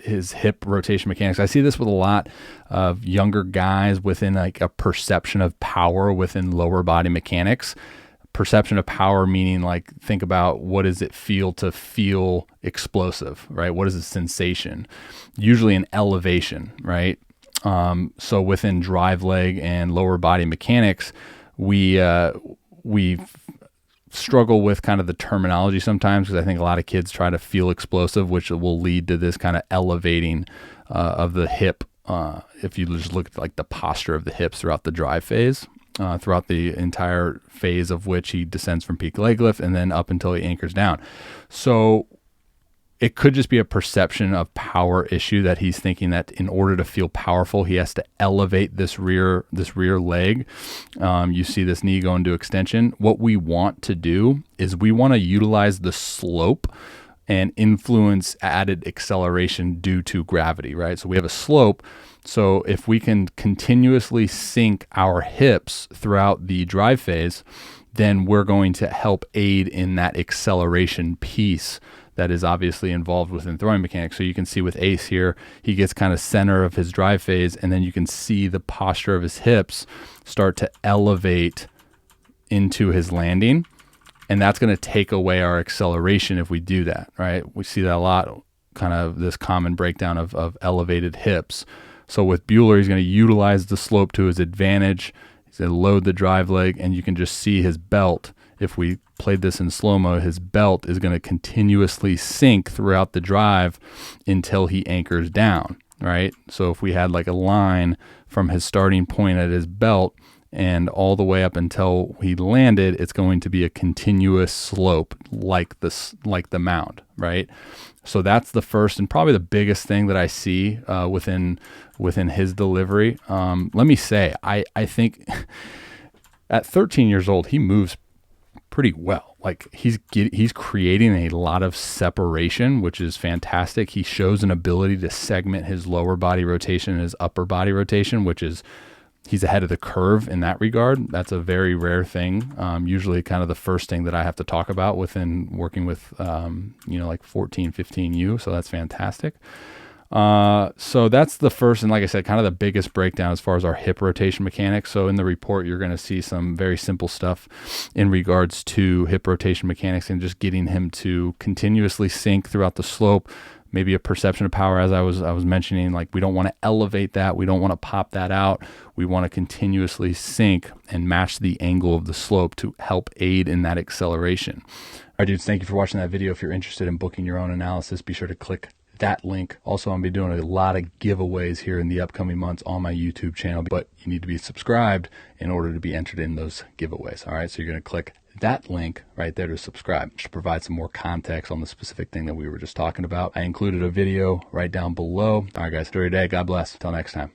his hip rotation mechanics. I see this with a lot of younger guys within like a perception of power within lower body mechanics. Perception of power meaning, like, think about what does it feel to feel explosive, right? What is the sensation? Usually an elevation, right? So within drive leg and lower body mechanics, we struggle with kind of the terminology sometimes, because I think a lot of kids try to feel explosive, which will lead to this kind of elevating of the hip. If you just look at like the posture of the hips throughout the drive phase, throughout the entire phase of which he descends from peak leg lift and then up until he anchors down. So it could just be a perception of power issue, that he's thinking that in order to feel powerful, he has to elevate this rear leg. You see this knee go into extension. What we want to do is we want to utilize the slope and influence added acceleration due to gravity, right? So we have a slope. So if we can continuously sink our hips throughout the drive phase, then we're going to help aid in that acceleration piece that is obviously involved within throwing mechanics. So you can see with Ace here, he gets kind of center of his drive phase, and then you can see the posture of his hips start to elevate into his landing. And that's going to take away our acceleration if we do that, right? We see that a lot, kind of this common breakdown of elevated hips. So with Buehler, he's going to utilize the slope to his advantage. He's going to load the drive leg, and you can just see his belt. If we played this in slow-mo, his belt is going to continuously sink throughout the drive until he anchors down, right? So if we had like a line from his starting point at his belt and all the way up until he landed, it's going to be a continuous slope like the mound, right? So that's the first and probably the biggest thing that I see within his delivery. Let me say, I think at 13 years old, he moves pretty well. Like he's creating a lot of separation, which is fantastic. He shows an ability to segment his lower body rotation and his upper body rotation, which is, he's ahead of the curve in that regard. That's a very rare thing. Usually kind of the first thing that I have to talk about within working with, like 14, 15U. So that's fantastic. So that's the first, and like I said, kind of the biggest breakdown as far as our hip rotation mechanics. So in the report, you're going to see some very simple stuff in regards to hip rotation mechanics and just getting him to continuously sink throughout the slope. Maybe a perception of power, as I was mentioning, like we don't want to elevate that. We don't want to pop that out. We want to continuously sink and match the angle of the slope to help aid in that acceleration. All right, dudes, thank you for watching that video. If you're interested in booking your own analysis, be sure to click that link. Also, I'm going to be doing a lot of giveaways here in the upcoming months on my YouTube channel, but you need to be subscribed in order to be entered in those giveaways. All right, so you're going to click that link right there to subscribe, to provide some more context on the specific thing that we were just talking about. I included a video right down below. All right, guys, enjoy your day. God bless. Until next time.